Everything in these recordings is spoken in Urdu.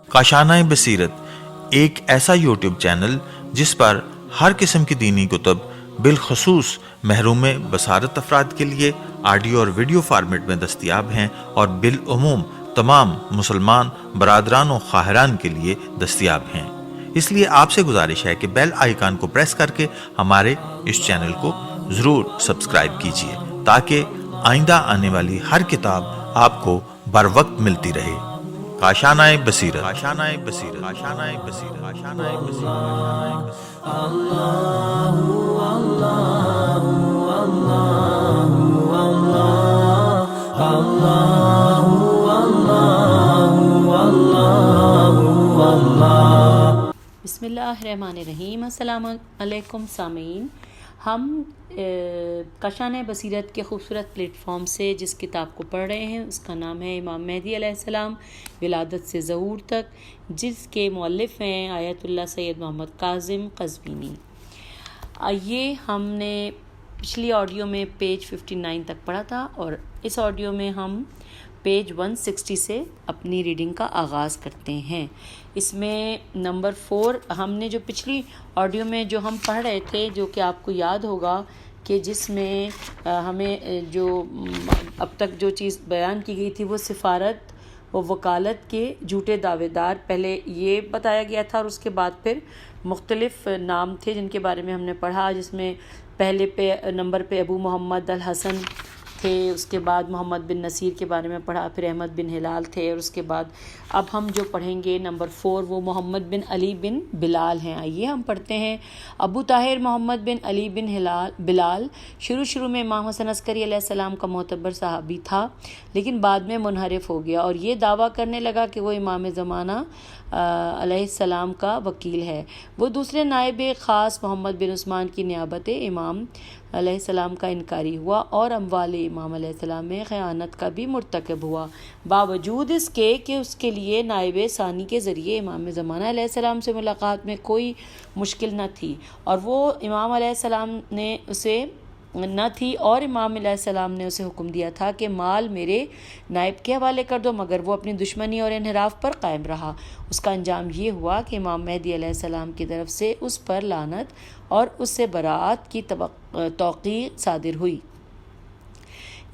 کاشانۂ بصیرت ایک ایسا یوٹیوب چینل جس پر ہر قسم کی دینی کتب بالخصوص محروم بصارت افراد کے لیے آڈیو اور ویڈیو فارمیٹ میں دستیاب ہیں اور بالعموم تمام مسلمان برادران و خواہران کے لیے دستیاب ہیں۔ اس لیے آپ سے گزارش ہے کہ بیل آئیکن کو پریس کر کے ہمارے اس چینل کو ضرور سبسکرائب کیجیے تاکہ آئندہ آنے والی ہر کتاب آپ کو بر وقت ملتی رہے۔ کاشانۂ بصیرت، کاشانۂ بصیرت، کاشانۂ بصیرت، کاشانۂ بصیرت۔ بسم اللہ الرحمن الرحیم۔ السلام علیکم سامعین، ہم کاشانۂ بصیرت کے خوبصورت پلیٹ فارم سے جس کتاب کو پڑھ رہے ہیں اس کا نام ہے امام مہدی علیہ السلام ولادت سے ظہور تک، جس کے مؤلف ہیں آیت اللہ سید محمد کاظم قزوینی۔ یہ ہم نے پچھلی آڈیو میں پیج 59 تک پڑھا تھا اور اس آڈیو میں ہم پیج 160 سے اپنی ریڈنگ کا آغاز کرتے ہیں۔ اس میں نمبر 4 ہم نے جو پچھلی آڈیو میں جو ہم پڑھ رہے تھے، جو کہ آپ کو یاد ہوگا کہ جس میں ہمیں جو اب تک جو چیز بیان کی گئی تھی وہ سفارت و وکالت کے جھوٹے دعوے دار پہلے یہ بتایا گیا تھا، اور اس کے بعد پھر مختلف نام تھے جن کے بارے میں ہم نے پڑھا، جس میں پہلے نمبر پہ ابو محمد الحسن تھے، اس کے بعد محمد بن نصیر کے بارے میں پڑھا، پھر احمد بن ہلال تھے، اور اس کے بعد اب ہم جو پڑھیں گے نمبر 4 وہ محمد بن علی بن بلال ہیں۔ آئیے ہم پڑھتے ہیں۔ ابو طاہر محمد بن علی بن بلال شروع میں امام حسن عسکری علیہ السلام کا معتبر صحابی تھا، لیکن بعد میں منحرف ہو گیا اور یہ دعویٰ کرنے لگا کہ وہ امام زمانہ علیہ السلام کا وکیل ہے۔ وہ دوسرے نائب خاص محمد بن عثمان کی نیابت امام علیہ السلام کا انکاری ہوا اور اموال امام علیہ السلام میں خیانت کا بھی مرتکب ہوا، باوجود اس کے کہ اس کے لیے نائب ثانی کے ذریعے امام زمانہ علیہ السلام سے ملاقات میں کوئی مشکل نہ تھی، اور وہ امام علیہ السلام نے اسے نہ تھی، اور امام علیہ السلام نے اسے حکم دیا تھا کہ مال میرے نائب کے حوالے کر دو، مگر وہ اپنی دشمنی اور انحراف پر قائم رہا۔ اس کا انجام یہ ہوا کہ امام مہدی علیہ السلام کی طرف سے اس پر لعنت اور اس سے براءت کی توقیع صادر ہوئی۔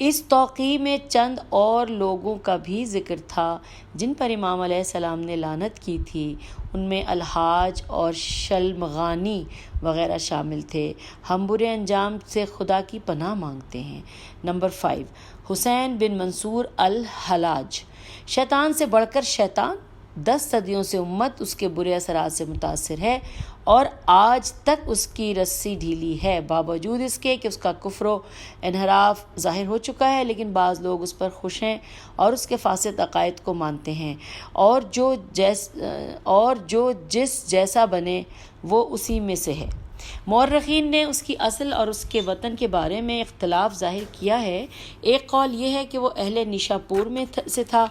اس توقیع میں چند اور لوگوں کا بھی ذکر تھا جن پر امام علیہ السلام نے لعنت کی تھی، ان میں الحاج اور شلمغانی وغیرہ شامل تھے۔ ہم برے انجام سے خدا کی پناہ مانگتے ہیں۔ نمبر 5 حسین بن منصور الحلاج، شیطان سے بڑھ کر شیطان، 10 صدیوں سے امت اس کے برے اثرات سے متاثر ہے اور آج تک اس کی رسی ڈھیلی ہے، باوجود اس کے کہ اس کا کفر و انحراف ظاہر ہو چکا ہے، لیکن بعض لوگ اس پر خوش ہیں اور اس کے فاسد عقائد کو مانتے ہیں، اور جو جس جیسا بنے وہ اسی میں سے ہے۔ مورخین نے اس کی اصل اور اس کے وطن کے بارے میں اختلاف ظاہر کیا ہے۔ ایک قول یہ ہے کہ وہ اہل نیشاپور میں سے تھا،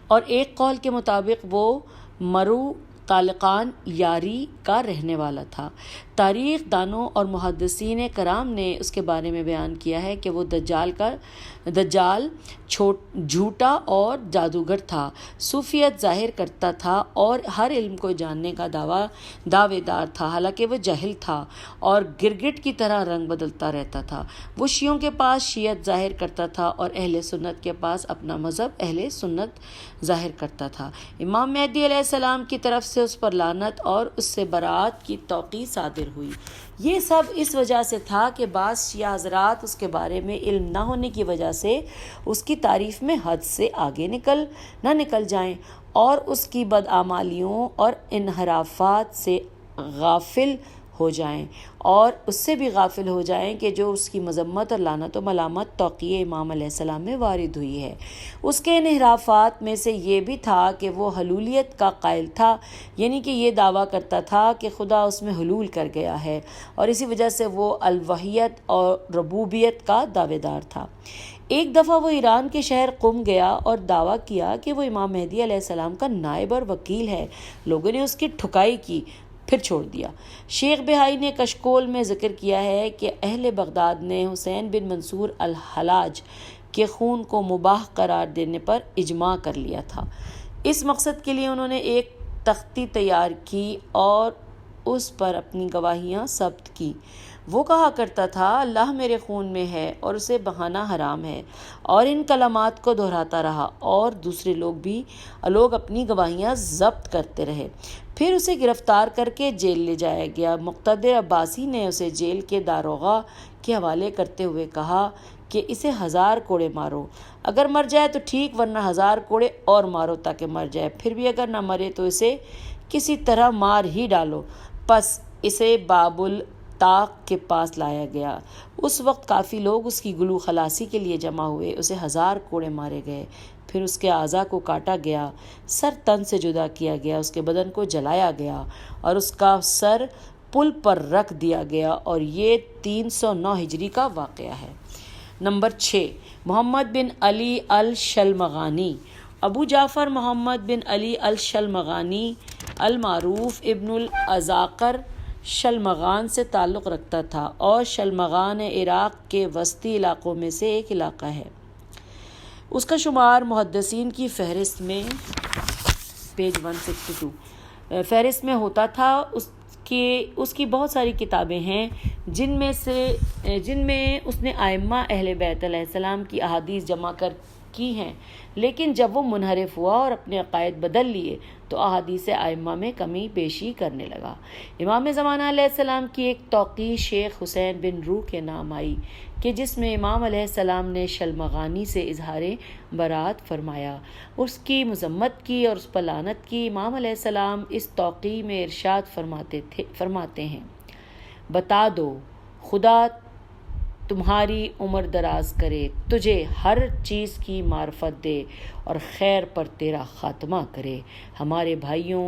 اور ایک قول کے مطابق وہ مرو طالقان یاری کا رہنے والا تھا۔ تاریخ دانوں اور محدثین کرام نے اس کے بارے میں بیان کیا ہے کہ وہ دجال جھوٹا اور جادوگر تھا، صوفیت ظاہر کرتا تھا اور ہر علم کو جاننے کا دعوے دار تھا، حالانکہ وہ جاہل تھا اور گرگٹ کی طرح رنگ بدلتا رہتا تھا۔ وہ شیعوں کے پاس شیعت ظاہر کرتا تھا اور اہل سنت کے پاس اپنا مذہب اہل سنت ظاہر کرتا تھا۔ امام مہدی علیہ السلام کی طرف سے اس پر لعنت اور اس سے براءت کی توقیع صادر ہوئی۔ یہ سب اس وجہ سے تھا کہ بعض شیعہ حضرات اس کے بارے میں علم نہ ہونے کی وجہ سے اس کی تعریف میں حد سے آگے نہ نکل جائیں اور اس کی بدعمالیوں اور انحرافات سے غافل ہو جائیں، اور اس سے بھی غافل ہو جائیں کہ جو اس کی مذمت اور لعنت و ملامت توقیع امام علیہ السلام میں وارد ہوئی ہے۔ اس کے انحرافات میں سے یہ بھی تھا کہ وہ حلولیت کا قائل تھا، یعنی کہ یہ دعویٰ کرتا تھا کہ خدا اس میں حلول کر گیا ہے، اور اسی وجہ سے وہ الوہیت اور ربوبیت کا دعوے دار تھا۔ ایک دفعہ وہ ایران کے شہر قم گیا اور دعویٰ کیا کہ وہ امام مہدی علیہ السلام کا نائب اور وکیل ہے۔ لوگوں نے اس کی ٹھکائی کی پھر چھوڑ دیا۔ شیخ بہائی نے کشکول میں ذکر کیا ہے کہ اہل بغداد نے حسین بن منصور الحلاج کے خون کو مباح قرار دینے پر اجماع کر لیا تھا۔ اس مقصد کے لیے انہوں نے ایک تختی تیار کی اور اس پر اپنی گواہیاں ثبت کی۔ وہ کہا کرتا تھا اللہ میرے خون میں ہے اور اسے بہانا حرام ہے، اور ان کلمات کو دہراتا رہا اور دوسرے لوگ اپنی گواہیاں ضبط کرتے رہے۔ پھر اسے گرفتار کر کے جیل لے جایا گیا۔ مقتدر عباسی نے اسے جیل کے داروغہ کے حوالے کرتے ہوئے کہا کہ اسے 1000 کوڑے مارو، اگر مر جائے تو ٹھیک، ورنہ 1000 کوڑے اور مارو تاکہ مر جائے، پھر بھی اگر نہ مرے تو اسے کسی طرح مار ہی ڈالو۔ پس اسے باب الطاق کے پاس لایا گیا۔ اس وقت کافی لوگ اس کی گلو خلاصی کے لیے جمع ہوئے۔ اسے 1000 کوڑے مارے گئے، پھر اس کے اعضاء کو کاٹا گیا، سر تن سے جدا کیا گیا، اس کے بدن کو جلایا گیا اور اس کا سر پل پر رکھ دیا گیا، اور یہ 309 ہجری کا واقعہ ہے۔ نمبر 6، محمد بن علی الشلمغانی۔ ابو جعفر محمد بن علی الشلمغانی المعروف ابن العزاقر شلمغان سے تعلق رکھتا تھا، اور شلمغان عراق کے وسطی علاقوں میں سے ایک علاقہ ہے۔ اس کا شمار محدثین کی فہرست میں پیج 162 فہرست میں ہوتا تھا۔ اس کی بہت ساری کتابیں ہیں جن میں اس نے ائمہ اہل بیت علیہ السلام کی احادیث جمع کی ہیں، لیکن جب وہ منحرف ہوا اور اپنے عقائد بدل لیے تو احادیث ائمہ میں کمی بیشی کرنے لگا۔ امام زمانہ علیہ السلام کی ایک توقیع شیخ حسین بن روح کے نام آئی کہ جس میں امام علیہ السلام نے شلمغانی سے اظہار برات فرمایا، اس کی مذمت کی اور اس پر لعنت کی۔ امام علیہ السلام اس توقیع میں ارشاد فرماتے ہیں، بتا دو خدا تمہاری عمر دراز کرے، تجھے ہر چیز کی معرفت دے اور خیر پر تیرا خاتمہ کرے۔ ہمارے بھائیوں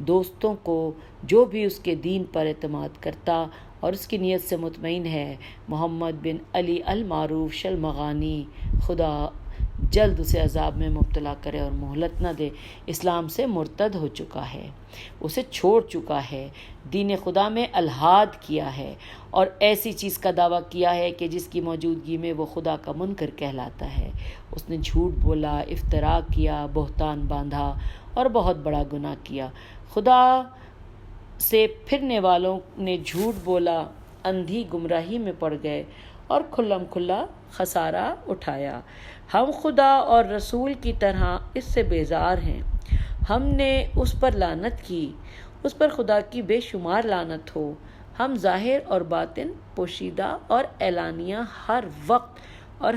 دوستوں کو جو بھی اس کے دین پر اعتماد کرتا اور اس کی نیت سے مطمئن ہے، محمد بن علی المعروف شلمغانی خدا جلد اسے عذاب میں مبتلا کرے اور مہلت نہ دے، اسلام سے مرتد ہو چکا ہے، اسے چھوڑ چکا ہے، دین خدا میں الحاد کیا ہے اور ایسی چیز کا دعویٰ کیا ہے کہ جس کی موجودگی میں وہ خدا کا منکر کہلاتا ہے۔ اس نے جھوٹ بولا، افتراء کیا، بہتان باندھا اور بہت بڑا گناہ کیا۔ خدا سے پھرنے والوں نے جھوٹ بولا، اندھی گمراہی میں پڑ گئے اور کھلم کھلا خسارہ اٹھایا۔ ہم خدا اور رسول کی طرح اس سے بیزار ہیں۔ ہم نے اس پر لعنت کی، اس پر خدا کی بے شمار لعنت ہو۔ ہم ظاہر اور باطن، پوشیدہ اور اعلانیہ، ہر وقت اور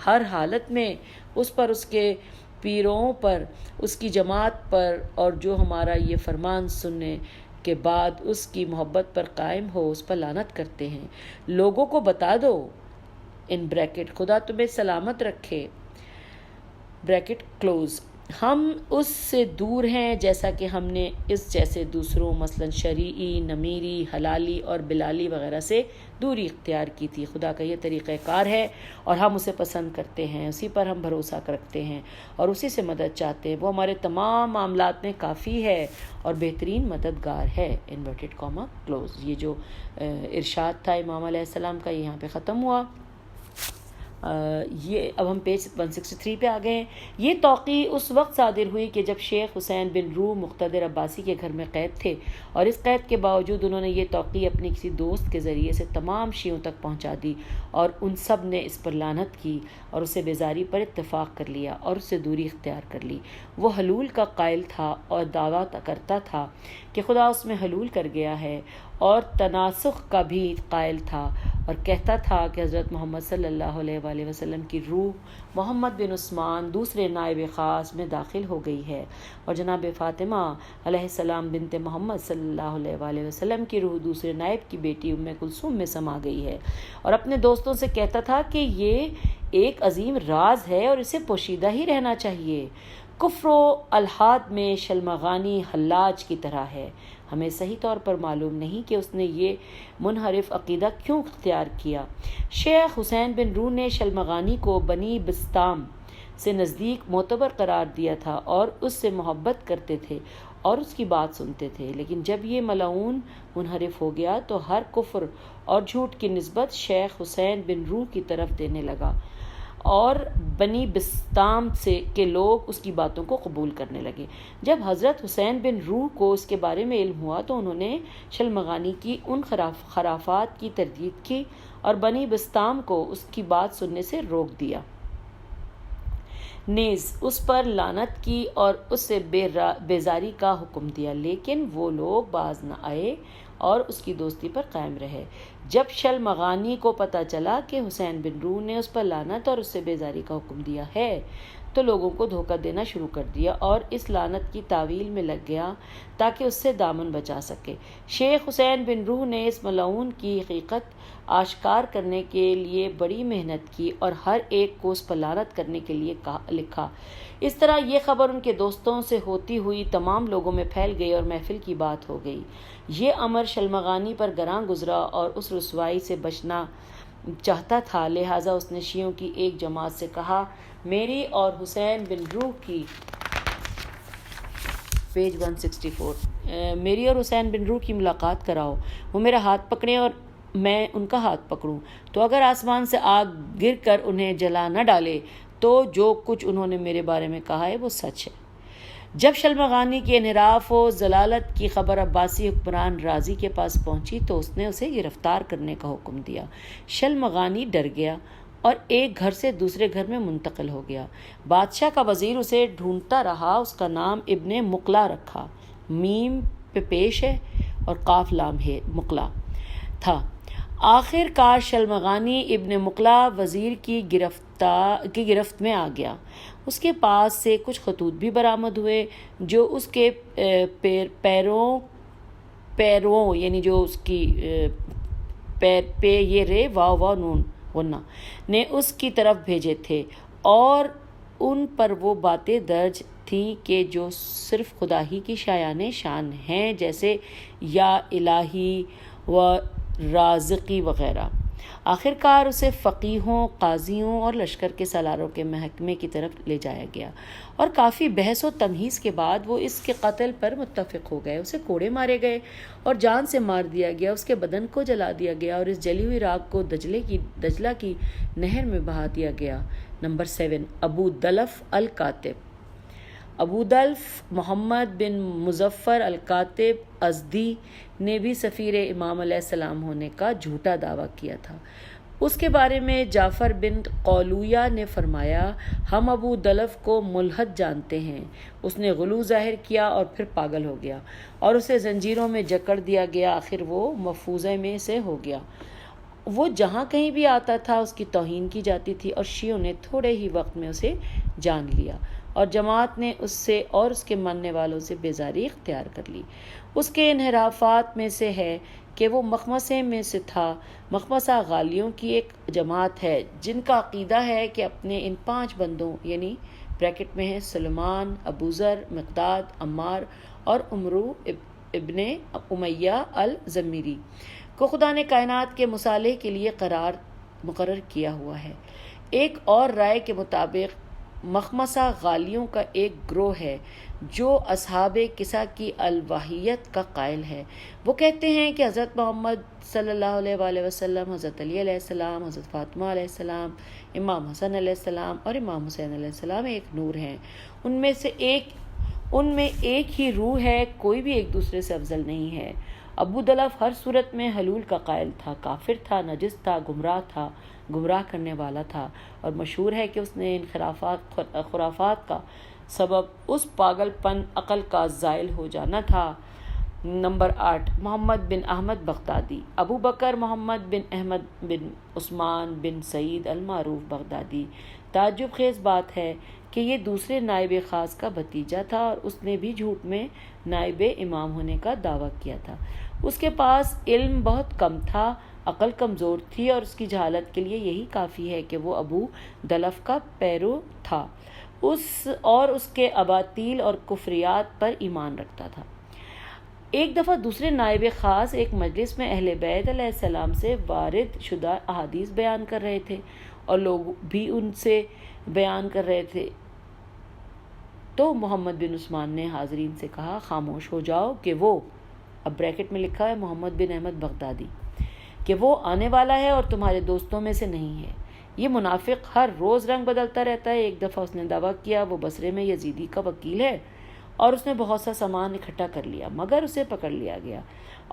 ہر حالت میں اس پر، اس کے پیروں پر، اس کی جماعت پر اور جو ہمارا یہ فرمان سننے کے بعد اس کی محبت پر قائم ہو اس پر لعنت کرتے ہیں۔ لوگوں کو بتا دو ان بریکٹ خدا تمہیں سلامت رکھے بریکٹ کلوز، ہم اس سے دور ہیں جیسا کہ ہم نے اس جیسے دوسروں مثلا شریعی، نمیری، حلالی اور بلالی وغیرہ سے دوری اختیار کی تھی۔ خدا کا یہ طریقہ کار ہے اور ہم اسے پسند کرتے ہیں، اسی پر ہم بھروسہ رکھتے ہیں اور اسی سے مدد چاہتے ہیں۔ وہ ہمارے تمام معاملات میں کافی ہے اور بہترین مددگار ہے انورٹڈ کاما کلوز۔ یہ جو ارشاد تھا امام علیہ السلام کا، یہ یہاں پہ ختم ہوا۔ یہ اب ہم پیج 163 پہ آ گئے ہیں۔ یہ توقیع اس وقت صادر ہوئی کہ جب شیخ حسین بن روح مقتدر عباسی کے گھر میں قید تھے، اور اس قید کے باوجود انہوں نے یہ توقیع اپنے کسی دوست کے ذریعے سے تمام شیعوں تک پہنچا دی اور ان سب نے اس پر لعنت کی اور اسے بیزاری پر اتفاق کر لیا اور اس سے دوری اختیار کر لی۔ وہ حلول کا قائل تھا اور دعویٰ کرتا تھا کہ خدا اس میں حلول کر گیا ہے، اور تناسخ کا بھی قائل تھا اور کہتا تھا کہ حضرت محمد صلی اللہ علیہ وآلہ وسلم کی روح محمد بن عثمان دوسرے نائب خاص میں داخل ہو گئی ہے، اور جناب فاطمہ علیہ السلام بنت محمد صلی اللہ علیہ وآلہ وسلم کی روح دوسرے نائب کی بیٹی ام کلثوم میں سما گئی ہے، اور اپنے دوستوں سے کہتا تھا کہ یہ ایک عظیم راز ہے اور اسے پوشیدہ ہی رہنا چاہیے۔ کفر و الحاد میں شلمغانی حلاج کی طرح ہے۔ ہمیں صحیح طور پر معلوم نہیں کہ اس نے یہ منحرف عقیدہ کیوں اختیار کیا۔ شیخ حسین بن روح نے شلمغانی کو بنی بسطام سے نزدیک معتبر قرار دیا تھا اور اس سے محبت کرتے تھے اور اس کی بات سنتے تھے، لیکن جب یہ ملعون منحرف ہو گیا تو ہر کفر اور جھوٹ کی نسبت شیخ حسین بن روح کی طرف دینے لگا اور بنی بسطام کے لوگ اس کی باتوں کو قبول کرنے لگے۔ جب حضرت حسین بن روح کو اس کے بارے میں علم ہوا تو انہوں نے شلمغانی کی ان خرافات کی تردید کی اور بنی بسطام کو اس کی بات سننے سے روک دیا، نیز اس پر لعنت کی اور اس سے بیزاری کا حکم دیا، لیکن وہ لوگ باز نہ آئے اور اس کی دوستی پر قائم رہے۔ جب شلمغانی کو پتہ چلا کہ حسین بن روح نے اس پر لعنت اور اس سے بیزاری کا حکم دیا ہے تو لوگوں کو دھوکہ دینا شروع کر دیا اور اس لعنت کی تعویل میں لگ گیا تاکہ اس سے دامن بچا سکے۔ شیخ حسین بن روح نے اس ملعون کی حقیقت آشکار کرنے کے لیے بڑی محنت کی اور ہر ایک کو اس پر لعنت کرنے کے لیے لکھا۔ اس طرح یہ خبر ان کے دوستوں سے ہوتی ہوئی تمام لوگوں میں پھیل گئی اور محفل کی بات ہو گئی۔ یہ امر شلمغانی پر گراں گزرا اور اس رسوائی سے بچنا چاہتا تھا، لہٰذا اس نے شیعوں کی ایک جماعت سے کہا، میری اور حسین بن روح کی پیج 164 میری اور حسین بن روح کی ملاقات کراؤ، وہ میرا ہاتھ پکڑیں اور میں ان کا ہاتھ پکڑوں، تو اگر آسمان سے آگ گر کر انہیں جلا نہ ڈالے تو جو کچھ انہوں نے میرے بارے میں کہا ہے وہ سچ ہے۔ جب شلمغانی کے انحراف و ضلالت کی خبر عباسی حکمران رازی کے پاس پہنچی تو اس نے اسے گرفتار کرنے کا حکم دیا۔ شلمغانی ڈر گیا اور ایک گھر سے دوسرے گھر میں منتقل ہو گیا۔ بادشاہ کا وزیر اسے ڈھونڈتا رہا، اس کا نام ابن مقلا رکھا، میم پہ پیش ہے اور قاف لام ہے، مقلا تھا۔ آخر کار شلمغانی ابن مقلا وزیر کی گرفت میں آ گیا۔ اس کے پاس سے کچھ خطوط بھی برآمد ہوئے جو اس کے پیروں یعنی جو اس کی پے یہ رے واو نون غنہ نے اس کی طرف بھیجے تھے، اور ان پر وہ باتیں درج تھیں کہ جو صرف خدا ہی کی شایان شان ہیں، جیسے یا الہی و رازقی وغیرہ۔ آخر کار اسے فقیہوں، قاضیوں اور لشکر کے سالاروں کے محکمے کی طرف لے جایا گیا، اور کافی بحث و تمہیز کے بعد وہ اس کے قتل پر متفق ہو گئے۔ اسے کوڑے مارے گئے اور جان سے مار دیا گیا، اس کے بدن کو جلا دیا گیا اور اس جلی ہوئی راکھ کو دجلہ کی نہر میں بہا دیا گیا۔ نمبر 7، ابو دلف الکاتب۔ ابو دلف محمد بن مظفر الکاتب ازدی نے بھی سفیر امام علیہ السلام ہونے کا جھوٹا دعویٰ کیا تھا۔ اس کے بارے میں جعفر بن قولویہ نے فرمایا، ہم ابو دلف کو ملحد جانتے ہیں، اس نے غلو ظاہر کیا اور پھر پاگل ہو گیا اور اسے زنجیروں میں جکڑ دیا گیا، آخر وہ مفوزے میں سے ہو گیا۔ وہ جہاں کہیں بھی آتا تھا اس کی توہین کی جاتی تھی، اور شیعوں نے تھوڑے ہی وقت میں اسے جان لیا اور جماعت نے اس سے اور اس کے ماننے والوں سے بیزاری اختیار کر لی۔ اس کے انحرافات میں سے ہے کہ وہ مخمصے میں سے تھا۔ مخمصہ غالیوں کی ایک جماعت ہے جن کا عقیدہ ہے کہ اپنے ان 5 بندوں یعنی بریکٹ میں ہیں سلیمان، ابوذر، مقداد، عمار اور عمرو ابن امیہ الزمیری کو خدا نے کائنات کے مصالحے کے لیے مقرر کیا ہوا ہے۔ ایک اور رائے کے مطابق مخمصہ غالیوں کا ایک گروہ ہے جو اصحاب کسا کی الوہیت کا قائل ہے۔ وہ کہتے ہیں کہ حضرت محمد صلی اللہ علیہ وآلہ وسلم، حضرت علی علیہ السلام، حضرت فاطمہ علیہ السلام، امام حسن علیہ السلام اور امام حسین علیہ السلام ایک نور ہیں، ان میں ایک ہی روح ہے، کوئی بھی ایک دوسرے سے افضل نہیں ہے۔ ابو دلف ہر صورت میں حلول کا قائل تھا، کافر تھا، نجس تھا، گمراہ کرنے والا تھا، اور مشہور ہے کہ اس نے ان خرافات کا سبب اس پاگل پن عقل کا زائل ہو جانا تھا۔ نمبر 8، محمد بن احمد بغدادی۔ ابو بکر محمد بن احمد بن عثمان بن سعید المعروف بغدادی۔ تعجب خیز بات ہے کہ یہ دوسرے نائب خاص کا بھتیجا تھا اور اس نے بھی جھوٹ میں نائب امام ہونے کا دعویٰ کیا تھا۔ اس کے پاس علم بہت کم تھا، عقل کمزور تھی، اور اس کی جہالت کے لیے یہی کافی ہے کہ وہ ابو دلف کا پیرو تھا اور اس کے اباطیل اور کفریات پر ایمان رکھتا تھا۔ ایک دفعہ دوسرے نائب خاص ایک مجلس میں اہل بیت علیہ السلام سے وارد شدہ احادیث بیان کر رہے تھے اور لوگ بھی ان سے بیان کر رہے تھے۔ تو محمد بن عثمان نے حاضرین سے کہا خاموش ہو جاؤ کہ وہ، اب بریکٹ میں لکھا ہے محمد بن احمد بغدادی، کہ وہ آنے والا ہے اور تمہارے دوستوں میں سے نہیں ہے۔ یہ منافق ہر روز رنگ بدلتا رہتا ہے۔ ایک دفعہ اس نے دعویٰ کیا وہ بصرے میں یزیدی کا وکیل ہے اور اس نے بہت سا سامان اکٹھا کر لیا، مگر اسے پکڑ لیا گیا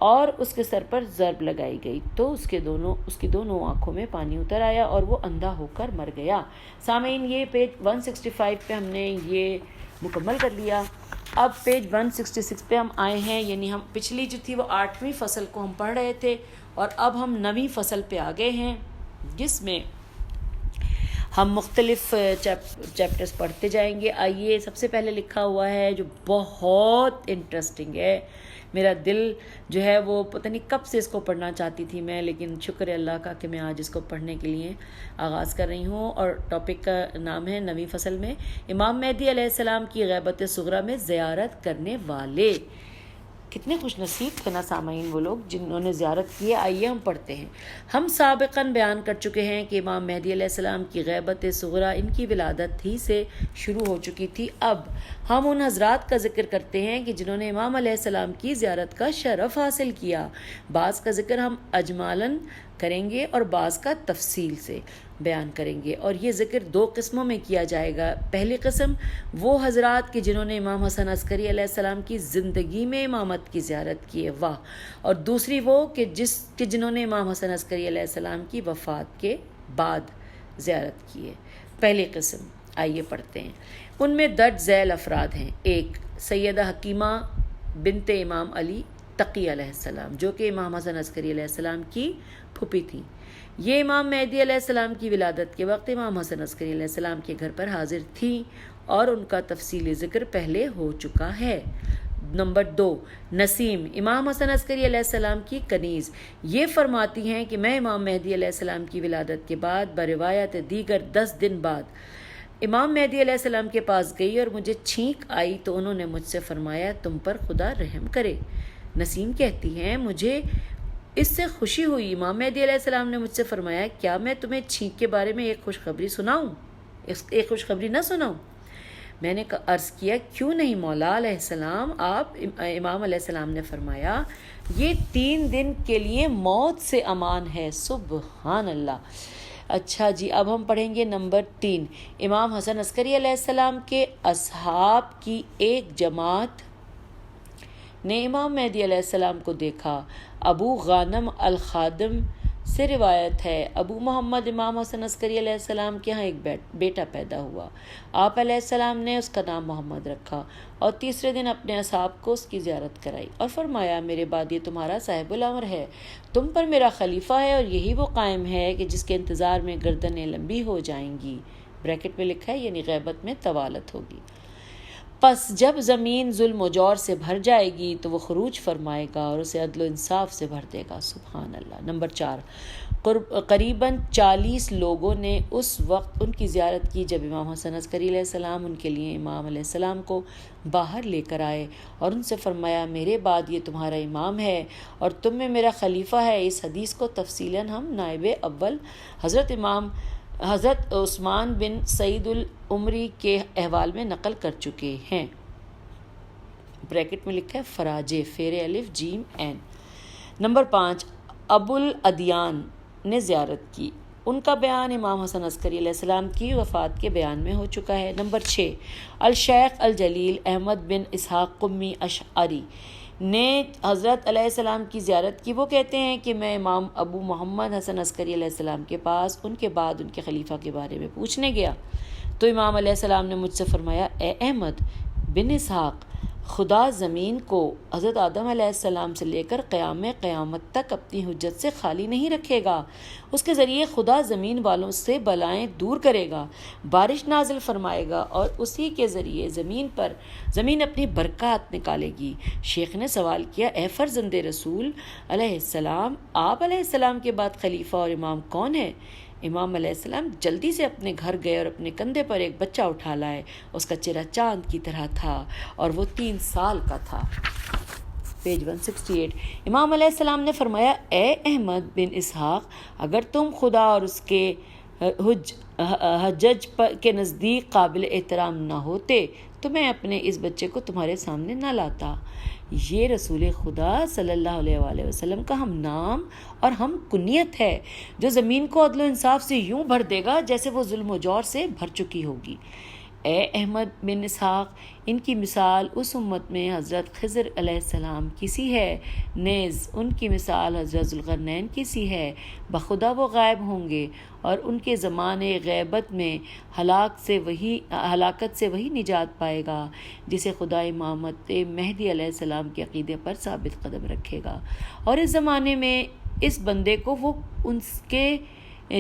اور اس کے سر پر ضرب لگائی گئی تو اس کی دونوں آنکھوں میں پانی اتر آیا اور وہ اندھا ہو کر مر گیا۔ سامعین، یہ پیج 165 پہ ہم نے یہ مکمل کر لیا۔ اب پیج 166 پہ ہم آئے ہیں، یعنی ہم پچھلی جو تھی وہ 8ویں فصل کو ہم پڑھ رہے تھے اور اب ہم 9ویں فصل پہ آ گئے ہیں، جس میں ہم مختلف چیپٹرز پڑھتے جائیں گے۔ آئیے، سب سے پہلے لکھا ہوا ہے جو بہت انٹرسٹنگ ہے، میرا دل جو ہے وہ پتہ نہیں کب سے اس کو پڑھنا چاہتی تھی میں، لیکن شکر ہے اللہ کا کہ میں آج اس کو پڑھنے کے لیے آغاز کر رہی ہوں۔ اور ٹاپک کا نام ہے 9ویں فصل میں امام مہدی علیہ السلام کی غیبت صغریٰ میں زیارت کرنے والے۔ کتنے خوش نصیب تھے نا سامعین وہ لوگ جنہوں نے زیارت کی ہے۔ آئیے ہم پڑھتے ہیں۔ ہم سابقاً بیان کر چکے ہیں کہ امام مہدی علیہ السلام کی غیبت صغریٰ ان کی ولادت ہی سے شروع ہو چکی تھی۔ اب ہم ان حضرات کا ذکر کرتے ہیں کہ جنہوں نے امام علیہ السلام کی زیارت کا شرف حاصل کیا۔ بعض کا ذکر ہم اجمالاً کریں گے اور بعض کا تفصیل سے بیان کریں گے، اور یہ ذکر 2 قسموں میں کیا جائے گا۔ پہلی قسم وہ حضرات کہ جنہوں نے امام حسن عسکری علیہ السلام کی زندگی میں امامت کی زیارت کی ہے، واہ، اور دوسری وہ کہ جنہوں نے امام حسن عسکری علیہ السلام کی وفات کے بعد زیارت کی ہے۔ پہلی قسم، آئیے پڑھتے ہیں۔ ان میں درج ذیل افراد ہیں: 1 سیدہ حکیمہ بنت امام علی تقی علیہ السلام، جو کہ امام حسن عسکری علیہ السلام کی پھوپھی تھیں۔ یہ امام مہدی علیہ السلام کی ولادت کے وقت امام حسن عسکری علیہ السلام کے گھر پر حاضر تھیں اور ان کا تفصیلی ذکر پہلے ہو چکا ہے۔ نمبر 2 نسیم، امام حسن عسکری علیہ السلام کی کنیز، یہ فرماتی ہیں کہ میں امام مہدی علیہ السلام کی ولادت کے بعد بروایت دیگر 10 دن بعد امام مہدی علیہ السلام کے پاس گئی اور مجھے چھینک آئی تو انہوں نے مجھ سے فرمایا تم پر خدا رحم کرے۔ نسیم کہتی ہیں مجھے اس سے خوشی ہوئی، امام مہدی علیہ السلام نے مجھ سے فرمایا کیا میں تمہیں چھینک کے بارے میں ایک خوشخبری سناؤں، ایک خوشخبری نہ سناؤں؟ میں نے عرض کیا کیوں نہیں مولا علیہ السلام۔ امام علیہ السلام نے فرمایا یہ 3 دن کے لیے موت سے امان ہے۔ سبحان اللہ۔ اچھا جی، اب ہم پڑھیں گے نمبر 3۔ امام حسن عسکری علیہ السلام کے اصحاب کی ایک جماعت نے امام مہدی علیہ السلام کو دیکھا۔ ابو غانم الخادم سے روایت ہے، ابو محمد امام حسن عسکری علیہ السلام کے ہاں ایک بیٹا پیدا ہوا۔ آپ علیہ السلام نے اس کا نام محمد رکھا اور تیسرے دن اپنے اصحاب کو اس کی زیارت کرائی اور فرمایا میرے بعد یہ تمہارا صاحب الامر ہے، تم پر میرا خلیفہ ہے اور یہی وہ قائم ہے کہ جس کے انتظار میں گردنیں لمبی ہو جائیں گی۔ بریکٹ میں لکھا ہے یعنی غیبت میں طوالت ہوگی۔ پس جب زمین ظلم و جور سے بھر جائے گی تو وہ خروج فرمائے گا اور اسے عدل و انصاف سے بھر دے گا۔ سبحان اللہ۔ نمبر 4، قریباً 40 لوگوں نے اس وقت ان کی زیارت کی جب امام حسن عسکری علیہ السلام ان کے لیے امام علیہ السلام کو باہر لے کر آئے اور ان سے فرمایا میرے بعد یہ تمہارا امام ہے اور تم میں میرا خلیفہ ہے۔ اس حدیث کو تفصیلاً ہم نائب اول حضرت عثمان بن سعید العمری کے احوال میں نقل کر چکے ہیں۔ بریکٹ میں لکھا ہے فراجے، فیر الف جیم این۔ نمبر 5، ابو الادیان نے زیارت کی، ان کا بیان امام حسن عسکری علیہ السلام کی وفات کے بیان میں ہو چکا ہے۔ نمبر 6، الشیخ الجلیل احمد بن اسحاق قمی اشعری نے حضرت علیہ السلام کی زیارت کی۔ وہ کہتے ہیں کہ میں امام ابو محمد حسن عسکری علیہ السلام کے پاس ان کے بعد ان کے خلیفہ کے بارے میں پوچھنے گیا تو امام علیہ السلام نے مجھ سے فرمایا اے احمد بن اسحاق، خدا زمین کو حضرت آدم علیہ السلام سے لے کر قیامت تک اپنی حجت سے خالی نہیں رکھے گا۔ اس کے ذریعے خدا زمین والوں سے بلائیں دور کرے گا، بارش نازل فرمائے گا اور اسی کے ذریعے زمین اپنی برکات نکالے گی۔ شیخ نے سوال کیا اے فرزند رسول علیہ السلام، آپ علیہ السلام کے بعد خلیفہ اور امام کون ہے؟ امام علیہ السلام جلدی سے اپنے گھر گئے اور اپنے کندھے پر ایک بچہ اٹھا لائے۔ اس کا چہرہ چاند کی طرح تھا اور وہ 3 سال کا تھا۔ پیج 168۔ امام علیہ السلام نے فرمایا اے احمد بن اسحاق، اگر تم خدا اور اس کے حجج کے نزدیک قابل احترام نہ ہوتے تو میں اپنے اس بچے کو تمہارے سامنے نہ لاتا۔ یہ رسول خدا صلی اللہ علیہ وآلہ وسلم کا ہم نام اور ہم کنیت ہے جو زمین کو عدل و انصاف سے یوں بھر دے گا جیسے وہ ظلم و جور سے بھر چکی ہوگی۔ اے احمد بن اسحاق، ان کی مثال اس امت میں حضرت خضر علیہ السلام کی سی ہے، نیز ان کی مثال حضرت ذوالقرنین کی سی ہے۔ بخدا وہ غائب ہوں گے اور ان کے زمانے غیبت میں ہلاکت سے وہی نجات پائے گا جسے خدا امامت مہدی علیہ السلام کے عقیدے پر ثابت قدم رکھے گا، اور اس زمانے میں اس بندے کو وہ ان کے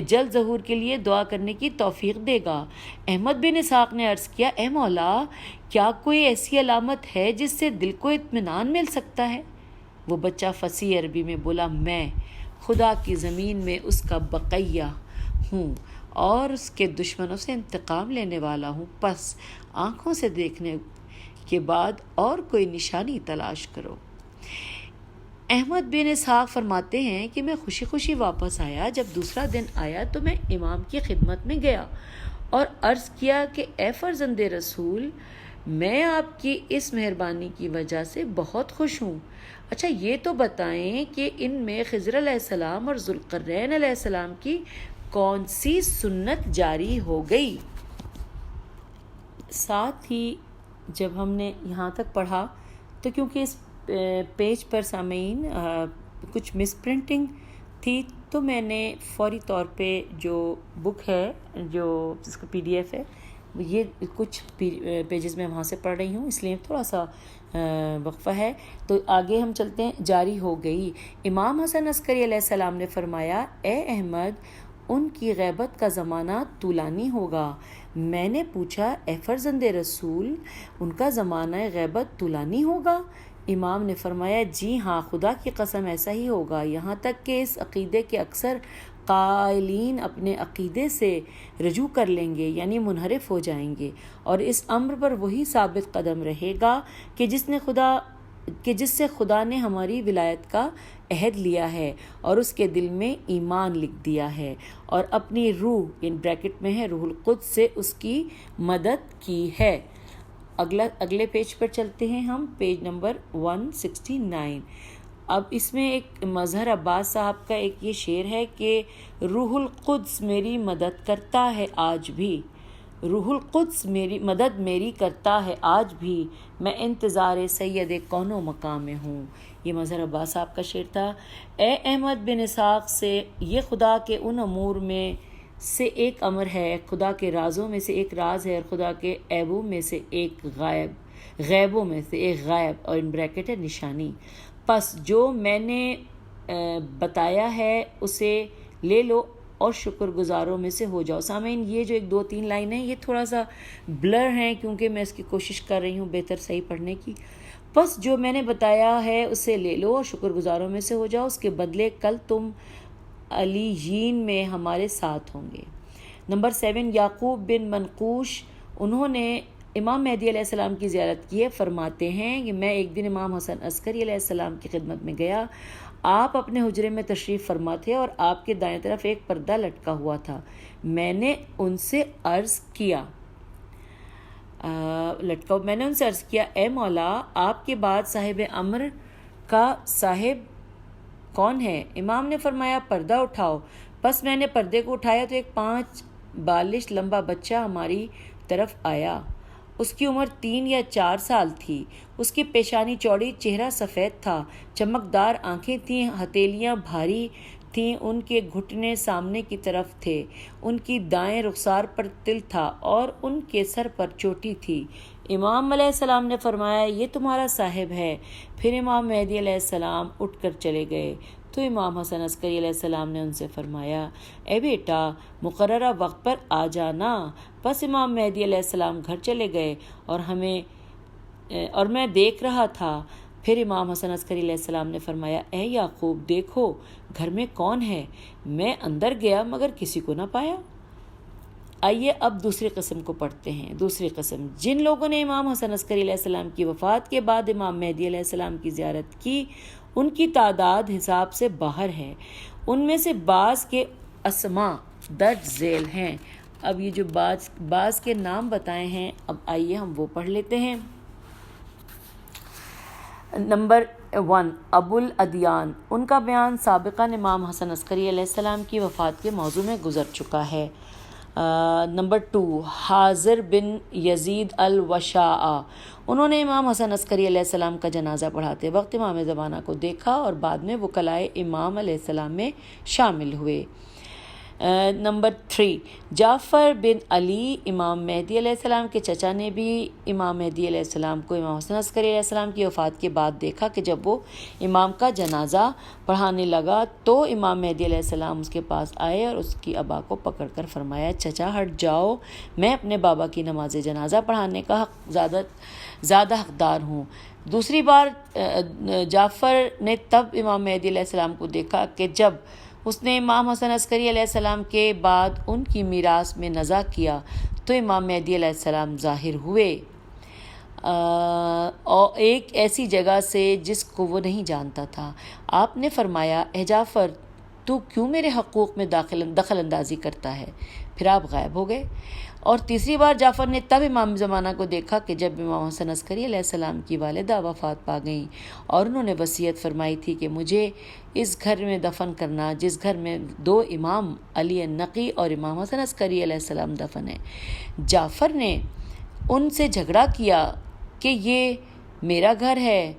جلد ظہور کے لیے دعا کرنے کی توفیق دے گا۔ احمد بن اسحاق نے عرض کیا، اے مولا، کیا کوئی ایسی علامت ہے جس سے دل کو اطمینان مل سکتا ہے؟ وہ بچہ فصیح عربی میں بولا، میں خدا کی زمین میں اس کا بقیہ ہوں اور اس کے دشمنوں سے انتقام لینے والا ہوں، پس آنکھوں سے دیکھنے کے بعد اور کوئی نشانی تلاش کرو۔ احمد بن اسحاق فرماتے ہیں کہ میں خوشی خوشی واپس آیا۔ جب دوسرا دن آیا تو میں امام کی خدمت میں گیا اور عرض کیا کہ اے فرزند رسول، میں آپ کی اس مہربانی کی وجہ سے بہت خوش ہوں۔ اچھا یہ تو بتائیں کہ ان میں خضر علیہ السلام اور ذوالقرنین علیہ السلام کی کون سی سنت جاری ہو گئی؟ ساتھ ہی جب ہم نے یہاں تک پڑھا تو کیونکہ اس پیج پر سامعین کچھ مس پرنٹنگ تھی تو میں نے فوری طور پہ جو بک ہے جو جس کا PDF ہے یہ کچھ پیجز میں وہاں سے پڑھ رہی ہوں، اس لیے تھوڑا سا وقفہ ہے۔ تو آگے ہم چلتے ہیں۔ جاری ہو گئی۔ امام حسن عسکری علیہ السلام نے فرمایا، اے احمد، ان کی غیبت کا زمانہ طولانی ہوگا۔ میں نے پوچھا، اے فرزند رسول، ان کا زمانہ غیبت طولانی ہوگا؟ امام نے فرمایا، جی ہاں، خدا کی قسم ایسا ہی ہوگا، یہاں تک کہ اس عقیدے کے اکثر قائلین اپنے عقیدے سے رجوع کر لیں گے، یعنی منحرف ہو جائیں گے، اور اس امر پر وہی ثابت قدم رہے گا کہ جس سے خدا نے ہماری ولایت کا عہد لیا ہے اور اس کے دل میں ایمان لکھ دیا ہے، اور اپنی روح بریکٹ میں ہے روح القدس سے اس کی مدد کی ہے۔ اگلے پیج پر چلتے ہیں ہم، پیج نمبر 169۔ اب اس میں ایک مظہر عباس صاحب کا ایک یہ شعر ہے کہ روح القدس میری مدد کرتا ہے آج بھی، روح القدس مدد میری کرتا ہے آج بھی، میں انتظار سید کون و مقام میں ہوں۔ یہ مظہر عباس صاحب کا شعر تھا۔ اے احمد بن اسحاق سے یہ خدا کے ان امور میں سے ایک امر ہے، خدا کے رازوں میں سے ایک راز ہے، اور خدا کے عیبوں میں سے ایک غیبوں میں سے ایک غائب، اور ان بریکٹ ہے نشانی۔ پس جو میں نے بتایا ہے اسے لے لو اور شکر گزاروں میں سے ہو جاؤ۔ سامعین، یہ جو 1-2-3 لائنیں یہ تھوڑا سا بلر ہیں کیونکہ میں اس کی کوشش کر رہی ہوں بہتر صحیح پڑھنے کی۔ پس جو میں نے بتایا ہے اسے لے لو اور شکر گزاروں میں سے ہو جاؤ، اس کے بدلے کل تم علیین میں ہمارے ساتھ ہوں گے۔ نمبر 7، یعقوب بن منقوش، انہوں نے امام مہدی علیہ السلام کی زیارت کی ہے۔ فرماتے ہیں کہ میں ایک دن امام حسن عسکری علیہ السلام کی خدمت میں گیا، آپ اپنے حجرے میں تشریف فرما تھے اور آپ کے دائیں طرف ایک پردہ لٹکا ہوا تھا۔ میں نے ان سے عرض کیا اے مولا، آپ کے بعد صاحب امر کا صاحب کون ہے؟ امام نے فرمایا، پردہ اٹھاؤ۔ پس میں نے پردے کو اٹھایا تو ایک 5 بالش لمبا بچہ ہماری طرف آیا۔ اس کی عمر 3 یا 4 سال تھی۔ اس کی پیشانی چوڑی، چہرہ سفید تھا، چمکدار آنکھیں تھیں، ہتھیلیاں بھاری تھیں، ان کے گھٹنے سامنے کی طرف تھے، ان کی دائیں رخسار پر تل تھا اور ان کے سر پر چوٹی تھی۔ امام علیہ السلام نے فرمایا، یہ تمہارا صاحب ہے۔ پھر امام مہدی علیہ السلام اٹھ کر چلے گئے تو امام حسن عسکری علیہ السلام نے ان سے فرمایا، اے بیٹا، مقررہ وقت پر آ جانا۔ بس امام مہدی علیہ السلام گھر چلے گئے اور میں دیکھ رہا تھا۔ پھر امام حسن عسکری علیہ السلام نے فرمایا، اے یعقوب، دیکھو گھر میں کون ہے؟ میں اندر گیا مگر کسی کو نہ پایا۔ آئیے اب دوسری قسم کو پڑھتے ہیں۔ دوسری قسم، جن لوگوں نے امام حسن عسکری علیہ السلام کی وفات کے بعد امام مہدی علیہ السلام کی زیارت کی، ان کی تعداد حساب سے باہر ہے۔ ان میں سے بعض کے اسماء درج ذیل ہیں۔ اب یہ جو بعض کے نام بتائے ہیں، اب آئیے ہم وہ پڑھ لیتے ہیں۔ نمبر 1، ابو الادیان، ان کا بیان سابقاً امام حسن عسکری علیہ السلام کی وفات کے موضوع میں گزر چکا ہے۔ نمبر 2، حاضر بن یزید الوشاء، انہوں نے امام حسن عسکری علیہ السلام کا جنازہ پڑھاتے وقت امام زمانہ کو دیکھا اور بعد میں وکلائے امام علیہ السلام میں شامل ہوئے۔ نمبر 3، جعفر بن علی، امام مہدی علیہ السلام کے چچا، نے بھی امام مہدی علیہ السلام کو امام حسن عسکری علیہ السلام کی وفات کے بعد دیکھا کہ جب وہ امام کا جنازہ پڑھانے لگا تو امام مہدی علیہ السلام اس کے پاس آئے اور اس کی ابا کو پکڑ کر فرمایا، چچا ہٹ جاؤ، میں اپنے بابا کی نماز جنازہ پڑھانے کا زیادہ حقدار ہوں۔ دوسری بار جعفر نے تب امام مہدی علیہ السلام کو دیکھا کہ جب اس نے امام حسن عسکری علیہ السلام کے بعد ان کی میراث میں نزع کیا تو امام مہدی علیہ السلام ظاہر ہوئے، اور ایک ایسی جگہ سے جس کو وہ نہیں جانتا تھا۔ آپ نے فرمایا، اے جعفر، تو کیوں میرے حقوق میں دخل اندازی کرتا ہے؟ پھر آپ غائب ہو گئے۔ اور تیسری بار جعفر نے تب امام زمانہ کو دیکھا کہ جب امام حسن عسکری علیہ السلام کی والدہ وفات پا گئیں اور انہوں نے وصیت فرمائی تھی کہ مجھے اس گھر میں دفن کرنا جس گھر میں 2 امام علی النقی اور امام حسن عسکری علیہ السلام دفن ہیں۔ جعفر نے ان سے جھگڑا کیا کہ یہ میرا گھر ہے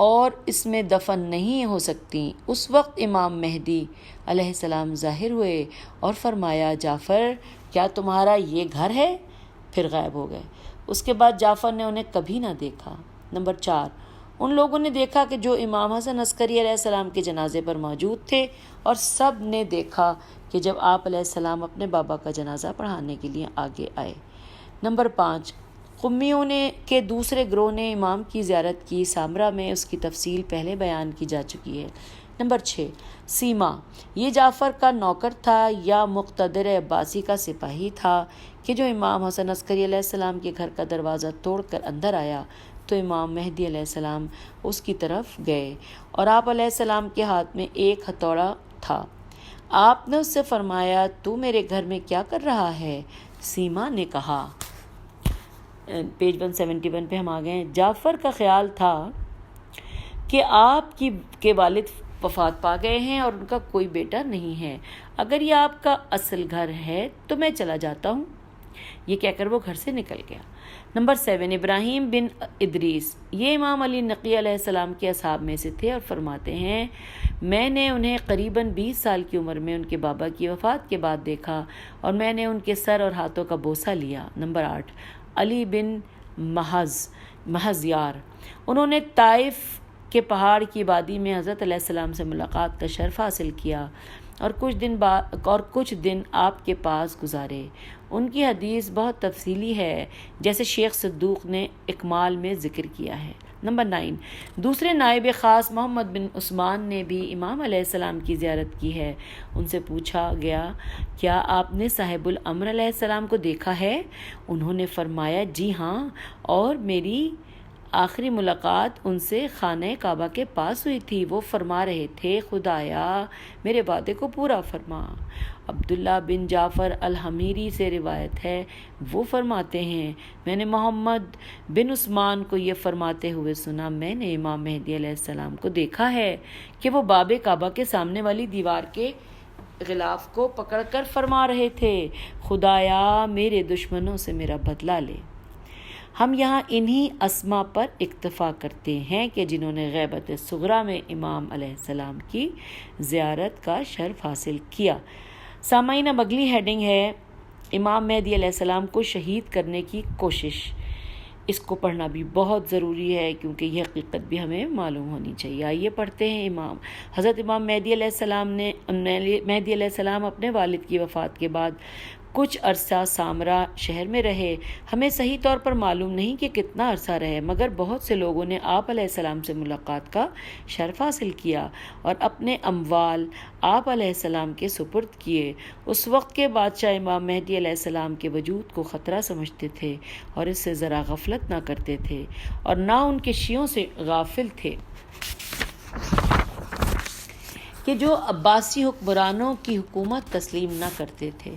اور اس میں دفن نہیں ہو سکتی۔ اس وقت امام مہدی علیہ السلام ظاہر ہوئے اور فرمایا، جعفر، کیا تمہارا یہ گھر ہے؟ پھر غائب ہو گئے۔ اس کے بعد جعفر نے انہیں کبھی نہ دیکھا۔ نمبر 4، ان لوگوں نے دیکھا کہ جو امام حسن عسکری علیہ السلام کے جنازے پر موجود تھے، اور سب نے دیکھا کہ جب آپ علیہ السلام اپنے بابا کا جنازہ پڑھانے کے لیے آگے آئے۔ نمبر 5، قمیوں کے دوسرے گروہ نے امام کی زیارت کی۔ سامرہ میں اس کی تفصیل پہلے بیان کی جا چکی ہے۔ نمبر 6، سیما، یہ جعفر کا نوکر تھا یا مقتدر عباسی کا سپاہی تھا کہ جو امام حسن عسکری علیہ السلام کے گھر کا دروازہ توڑ کر اندر آیا تو امام مہدی علیہ السلام اس کی طرف گئے اور آپ علیہ السلام کے ہاتھ میں ایک ہتھوڑا تھا۔ آپ نے اس سے فرمایا، تو میرے گھر میں کیا کر رہا ہے؟ سیما نے کہا، پیج 171 پہ ہم آ گئے ہیں، جعفر کا خیال تھا کہ آپ کے والد وفات پا گئے ہیں اور ان کا کوئی بیٹا نہیں ہے، اگر یہ آپ کا اصل گھر ہے تو میں چلا جاتا ہوں۔ یہ کہہ کر وہ گھر سے نکل گیا۔ نمبر 7، ابراہیم بن ادریس، یہ امام علی نقی علیہ السلام کے اصحاب میں سے تھے اور فرماتے ہیں، میں نے انہیں قریباً 20 سال کی عمر میں ان کے بابا کی وفات کے بعد دیکھا اور میں نے ان کے سر اور ہاتھوں کا بوسہ لیا۔ نمبر 8، علی بن محضیار، انہوں نے طائف کے پہاڑ کی وادی میں حضرت علیہ السلام سے ملاقات کا شرف حاصل کیا اور کچھ دن آپ کے پاس گزارے۔ ان کی حدیث بہت تفصیلی ہے، جیسے شیخ صدوق نے اکمال میں ذکر کیا ہے۔ نمبر 9، دوسرے نائب خاص محمد بن عثمان نے بھی امام علیہ السلام کی زیارت کی ہے۔ ان سے پوچھا گیا، کیا آپ نے صاحب الامر علیہ السلام کو دیکھا ہے؟ انہوں نے فرمایا، جی ہاں، اور میری آخری ملاقات ان سے خانہ کعبہ کے پاس ہوئی تھی۔ وہ فرما رہے تھے، خدایا میرے وعدے کو پورا فرما۔ عبداللہ بن جعفر الحمیری سے روایت ہے، وہ فرماتے ہیں، میں نے محمد بن عثمان کو یہ فرماتے ہوئے سنا، میں نے امام مہدی علیہ السلام کو دیکھا ہے کہ وہ باب کعبہ کے سامنے والی دیوار کے غلاف کو پکڑ کر فرما رہے تھے، خدایا میرے دشمنوں سے میرا بدلہ لے۔ ہم یہاں انہی اسما پر اکتفا کرتے ہیں کہ جنہوں نے غیبت صغریٰ میں امام علیہ السلام کی زیارت کا شرف حاصل کیا۔ سامعین، اب اگلی ہیڈنگ ہے امام مہدی علیہ السلام کو شہید کرنے کی کوشش۔ اس کو پڑھنا بھی بہت ضروری ہے کیونکہ یہ حقیقت بھی ہمیں معلوم ہونی چاہیے۔ آئیے پڑھتے ہیں۔ حضرت امام مہدی علیہ السلام اپنے والد کی وفات کے بعد کچھ عرصہ سامرا شہر میں رہے۔ ہمیں صحیح طور پر معلوم نہیں کہ کتنا عرصہ رہے، مگر بہت سے لوگوں نے آپ علیہ السلام سے ملاقات کا شرف حاصل کیا اور اپنے اموال آپ علیہ السلام کے سپرد کیے۔ اس وقت کے بادشاہ امام مہدی علیہ السلام کے وجود کو خطرہ سمجھتے تھے اور اس سے ذرا غفلت نہ کرتے تھے اور نہ ان کے شیعوں سے غافل تھے۔ کہ جو عباسی حکمرانوں کی حکومت تسلیم نہ کرتے تھے۔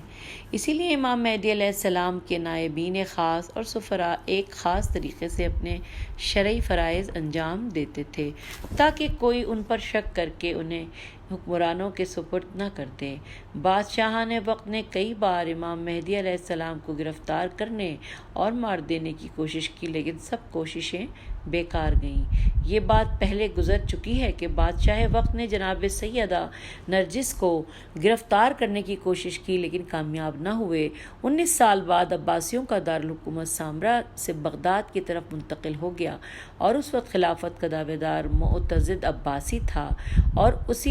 اسی لیے امام مہدی علیہ السلام کے نائبین خاص اور سفراء ایک خاص طریقے سے اپنے شرعی فرائض انجام دیتے تھے تاکہ کوئی ان پر شک کر کے انہیں حکمرانوں کے سپرد نہ کر دے۔ بادشاہان وقت نے کئی بار امام مہدی علیہ السلام کو گرفتار کرنے اور مار دینے کی کوشش کی، لیکن سب کوششیں بیکار گئیں۔ یہ بات پہلے گزر چکی ہے کہ بادشاہ وقت نے جناب سیدہ نرجس کو گرفتار کرنے کی کوشش کی لیکن کامیاب نہ ہوئے۔ 19 سال بعد عباسیوں کا دارالحکومت سامرا سے بغداد کی طرف منتقل ہو گیا اور اس وقت خلافت کا دعوے دار معتضد عباسی تھا اور اس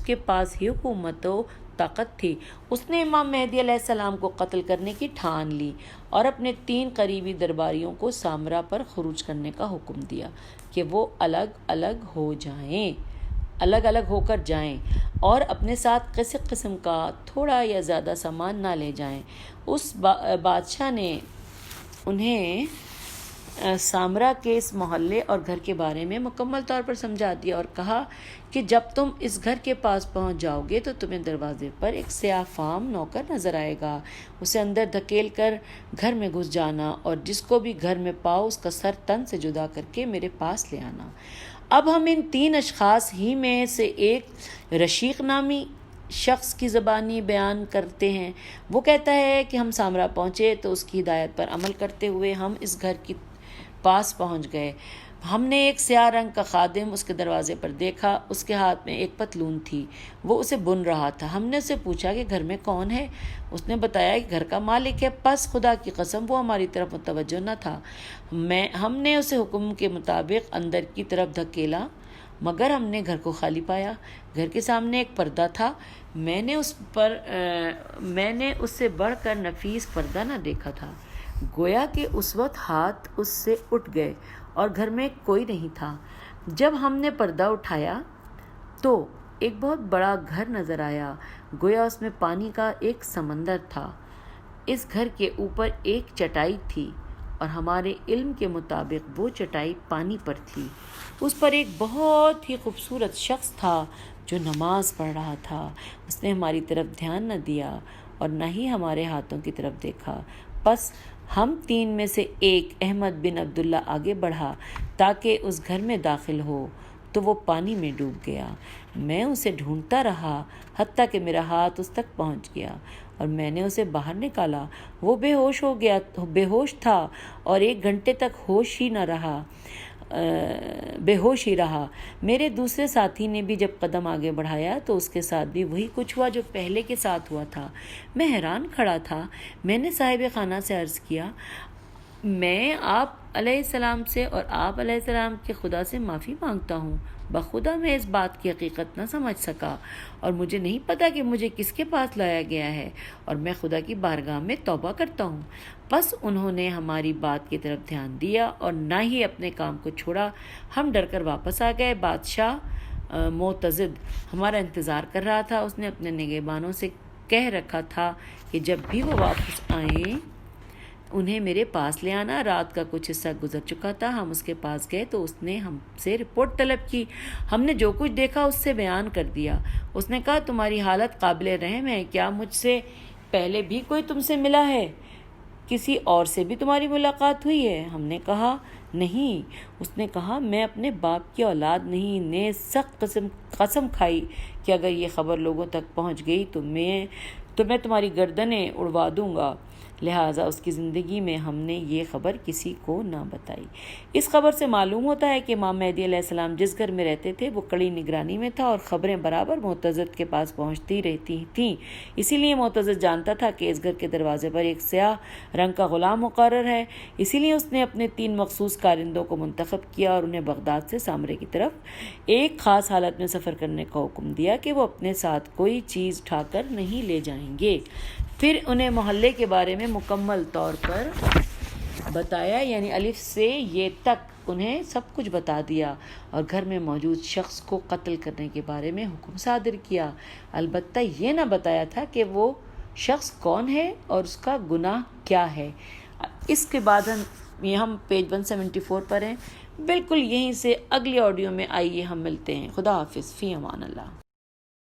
کے پاس ہی حکومت و طاقت تھی۔ اس نے امام مہدی علیہ السلام کو قتل کرنے کی ٹھان لی اور اپنے 3 قریبی درباریوں کو سامرا پر خروج کرنے کا حکم دیا کہ وہ الگ الگ ہو کر جائیں اور اپنے ساتھ کسی قسم کا تھوڑا یا زیادہ سامان نہ لے جائیں۔ اس بادشاہ نے انہیں سامرا کے اس محلے اور گھر کے بارے میں مکمل طور پر سمجھا دیا اور کہا کہ جب تم اس گھر کے پاس پہنچ جاؤ گے تو تمہیں دروازے پر ایک سیاہ فام نوکر نظر آئے گا، اسے اندر دھکیل کر گھر میں گھس جانا اور جس کو بھی گھر میں پاؤ اس کا سر تن سے جدا کر کے میرے پاس لے آنا۔ اب ہم ان 3 اشخاص ہی میں سے ایک رشیق نامی شخص کی زبانی بیان کرتے ہیں۔ وہ کہتا ہے کہ ہم سامرا پہنچے تو اس کی ہدایت پر عمل کرتے ہوئے ہم اس گھر کی پاس پہنچ گئے۔ ہم نے ایک سیاہ رنگ کا خادم اس کے دروازے پر دیکھا، اس کے ہاتھ میں ایک پتلون تھی، وہ اسے بن رہا تھا۔ ہم نے اسے پوچھا کہ گھر میں کون ہے؟ اس نے بتایا کہ گھر کا مالک ہے۔ پس خدا کی قسم وہ ہماری طرف متوجہ نہ تھا۔ ہم نے اسے حکم کے مطابق اندر کی طرف دھکیلا مگر ہم نے گھر کو خالی پایا۔ گھر کے سامنے ایک پردہ تھا، میں نے اس سے بڑھ کر نفیس پردہ نہ دیکھا تھا۔ گویا کہ اس وقت ہاتھ اس سے اٹھ گئے اور گھر میں کوئی نہیں تھا۔ جب ہم نے پردہ اٹھایا تو ایک بہت بڑا گھر نظر آیا، گویا اس میں پانی کا ایک سمندر تھا۔ اس گھر کے اوپر ایک چٹائی تھی اور ہمارے علم کے مطابق وہ چٹائی پانی پر تھی۔ اس پر ایک بہت ہی خوبصورت شخص تھا جو نماز پڑھ رہا تھا۔ اس نے ہماری طرف دھیان نہ دیا اور نہ ہی ہمارے ہاتھوں کی طرف دیکھا۔ پس ہم 3 میں سے ایک احمد بن عبداللہ آگے بڑھا تاکہ اس گھر میں داخل ہو تو وہ پانی میں ڈوب گیا۔ میں اسے ڈھونڈتا رہا حتیٰ کہ میرا ہاتھ اس تک پہنچ گیا اور میں نے اسے باہر نکالا۔ وہ بے ہوش تھا اور 1 گھنٹے تک بے ہوش ہی رہا۔ میرے دوسرے ساتھی نے بھی جب قدم آگے بڑھایا تو اس کے ساتھ بھی وہی کچھ ہوا جو پہلے کے ساتھ ہوا تھا۔ میں حیران کھڑا تھا۔ میں نے صاحب خانہ سے عرض کیا، میں آپ علیہ السلام سے اور آپ علیہ السلام کے خدا سے معافی مانگتا ہوں۔ بخدا میں اس بات کی حقیقت نہ سمجھ سکا اور مجھے نہیں پتا کہ مجھے کس کے پاس لایا گیا ہے اور میں خدا کی بارگاہ میں توبہ کرتا ہوں۔ بس انہوں نے ہماری بات کی طرف دھیان دیا اور نہ ہی اپنے کام کو چھوڑا۔ ہم ڈر کر واپس آ گئے۔ بادشاہ معتضد ہمارا انتظار کر رہا تھا۔ اس نے اپنے نگہبانوں سے کہہ رکھا تھا کہ جب بھی وہ واپس آئیں انہیں میرے پاس لے آنا۔ رات کا کچھ حصہ گزر چکا تھا۔ ہم اس کے پاس گئے تو اس نے ہم سے رپورٹ طلب کی۔ ہم نے جو کچھ دیکھا اس سے بیان کر دیا۔ اس نے کہا، تمہاری حالت قابل رحم ہے، کیا مجھ سے پہلے بھی کوئی تم سے ملا ہے؟ کسی اور سے بھی تمہاری ملاقات ہوئی ہے؟ ہم نے کہا نہیں۔ اس نے کہا، میں اپنے باپ کی اولاد نہیں، نے سخت قسم کھائی کہ اگر یہ خبر لوگوں تک پہنچ گئی تو میں تمہاری گردنیں اڑوا دوں گا۔ لہٰذا اس کی زندگی میں ہم نے یہ خبر کسی کو نہ بتائی۔ اس خبر سے معلوم ہوتا ہے کہ امام مہدی علیہ السلام جس گھر میں رہتے تھے وہ کڑی نگرانی میں تھا اور خبریں برابر معتضد کے پاس پہنچتی رہتی تھیں۔ اسی لیے معتضد جانتا تھا کہ اس گھر کے دروازے پر ایک سیاہ رنگ کا غلام مقرر ہے۔ اسی لیے اس نے اپنے 3 مخصوص کارندوں کو منتخب کیا اور انہیں بغداد سے سامرے کی طرف ایک خاص حالت میں سفر کرنے کا حکم دیا کہ وہ اپنے ساتھ کوئی چیز اٹھا کر نہیں لے جائیں گے۔ پھر انہیں محلے کے بارے میں مکمل طور پر بتایا، یعنی الف سے یہ تک انہیں سب کچھ بتا دیا اور گھر میں موجود شخص کو قتل کرنے کے بارے میں حکم صادر کیا۔ البتہ یہ نہ بتایا تھا کہ وہ شخص کون ہے اور اس کا گناہ کیا ہے۔ اس کے بعد ہم پیج 174 پر ہیں۔ بالکل یہیں سے اگلی آڈیو میں آئیے ہم ملتے ہیں۔ خدا حافظ، فی امان اللہ۔